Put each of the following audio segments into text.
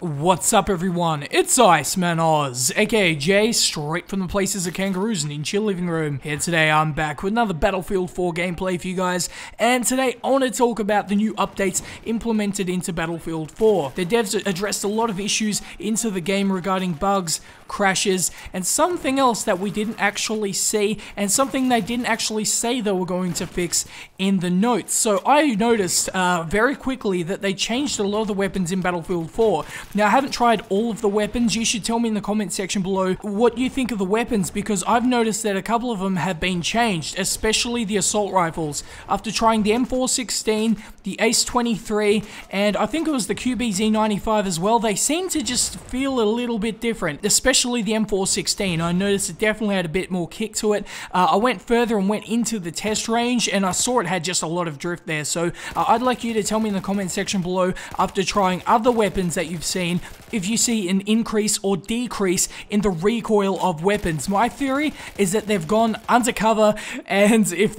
What's up everyone, it's Icemanauz, aka Jay, straight from the places of kangaroos and in your living room. Here today I'm back with another Battlefield 4 gameplay for you guys, and today I want to talk about the new updates implemented into Battlefield 4. The devs addressed a lot of issues into the game regarding bugs, crashes, and something else that we didn't actually see, and something they didn't actually say they were going to fix in the notes. So I noticed very quickly that they changed a lot of the weapons in Battlefield 4. Now, I haven't tried all of the weapons. You should tell me in the comment section below what you think of the weapons, because I've noticed that a couple of them have been changed, especially the assault rifles. After trying the M416, the Ace-23, and I think it was the QBZ-95 as well, they seem to just feel a little bit different, especially the M416. I noticed it definitely had a bit more kick to it. I went further and went into the test range, and I saw it had just a lot of drift there, so I'd like you to tell me in the comment section below, after trying other weapons that you've seen, if you see an increase or decrease in the recoil of weapons. My theory is that they've gone undercover, and if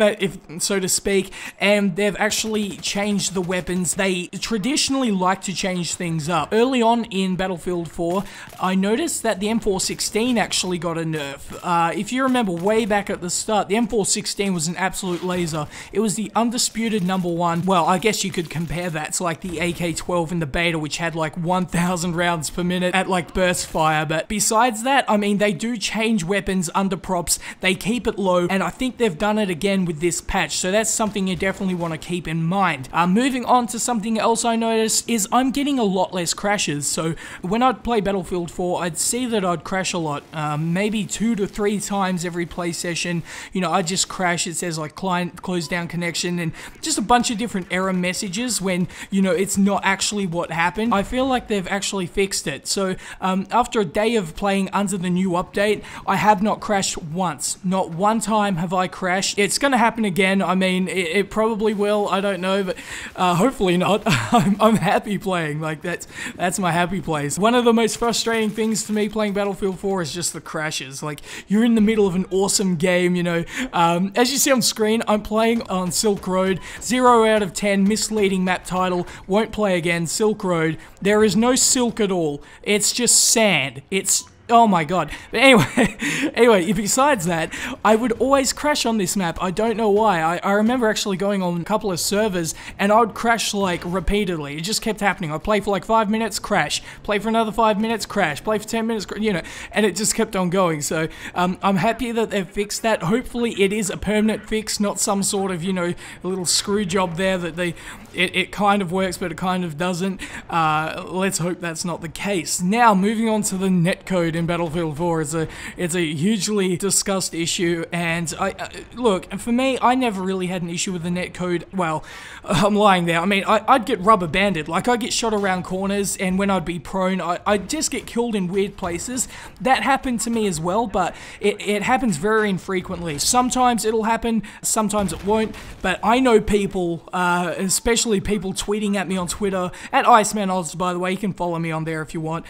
so to speak, and they've actually changed the weapons. They traditionally like to change things up. Early on in Battlefield 4, I noticed that the M416 actually got a nerf. If you remember way back at the start, the M416 was an absolute laser. It was the undisputed #1. Well, I guess you could compare that to like the AK-12 in the beta, which had like 1,000 rounds per minute at like burst fire. But besides that, I mean, they do change weapons under props, they keep it low, and I think they've done it again with this patch, so that's something you definitely want to keep in mind. Moving on to something else I noticed is I'm getting a lot less crashes. So when I'd play Battlefield 4, I'd see that I'd crash a lot, maybe 2 to 3 times every play session. You know, I'd just crash, it says like client closed down connection, and just a bunch of different error messages when, you know, it's not actually what happened. I feel like they've actually fixed it. So after a day of playing under the new update, I have not crashed once. Not one time have I crashed. It's gonna happen again. I mean, it probably will, I don't know, but hopefully not. I'm happy playing, like that's my happy place. One of the most frustrating things to me playing Battlefield 4 is just the crashes. Like, you're in the middle of an awesome game, you know. As you see on screen, I'm playing on Silk Road, 0 out of 10, misleading map title, won't play again, Silk Road. There is no silk at all. It's just sand. It's, oh my god. But anyway, besides that, I would always crash on this map. I don't know why. I remember actually going on a couple of servers, and I would crash like repeatedly. It just kept happening. I'd play for like 5 minutes, crash. Play for another 5 minutes, crash. Play for 10 minutes, you know, and it just kept on going. So I'm happy that they've fixed that. Hopefully it is a permanent fix, not some sort of, you know, little screw job there that it kind of works, but it kind of doesn't. Let's hope that's not the case. Now, moving on to the netcode in Battlefield 4, it's a hugely discussed issue, and look, for me, I never really had an issue with the netcode. Well, I'm lying there. I mean, I'd get rubber banded. Like, I'd get shot around corners, and when I'd be prone, I'd just get killed in weird places. That happened to me as well, but it happens very infrequently. Sometimes it'll happen, sometimes it won't, but I know people, especially people tweeting at me on Twitter, at Icemanauz, by the way, you can follow me on there if you want.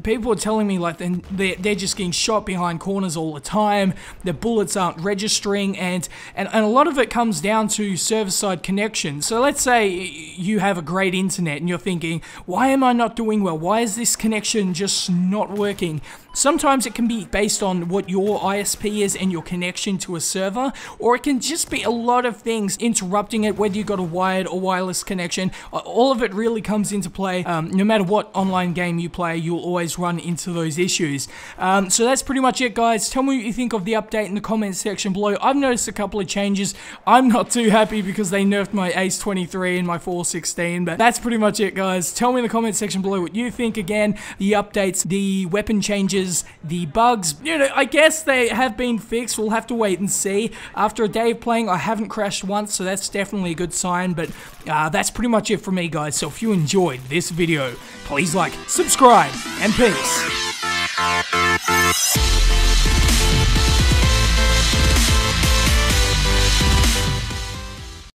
People are telling me like they're just getting shot behind corners all the time, their bullets aren't registering, and a lot of it comes down to server-side connection. So let's say you have a great internet and you're thinking, why am I not doing well? Why is this connection just not working? Sometimes it can be based on what your ISP is and your connection to a server, or it can just be a lot of things interrupting it, whether you've got a wired or wireless connection. All of it really comes into play. No matter what online game you play, you'll always run into those issues. So that's pretty much it, guys. Tell me what you think of the update in the comments section below. I've noticed a couple of changes. I'm not too happy because they nerfed my Ace-23 and my 416, but that's pretty much it, guys. Tell me in the comment section below what you think. Again, the updates, the weapon changes, the bugs, you know, I guess they have been fixed. We'll have to wait and see. After a day of playing, I haven't crashed once, so that's definitely a good sign, but that's pretty much it for me, guys. So if you enjoyed this video, please like, subscribe, and peace.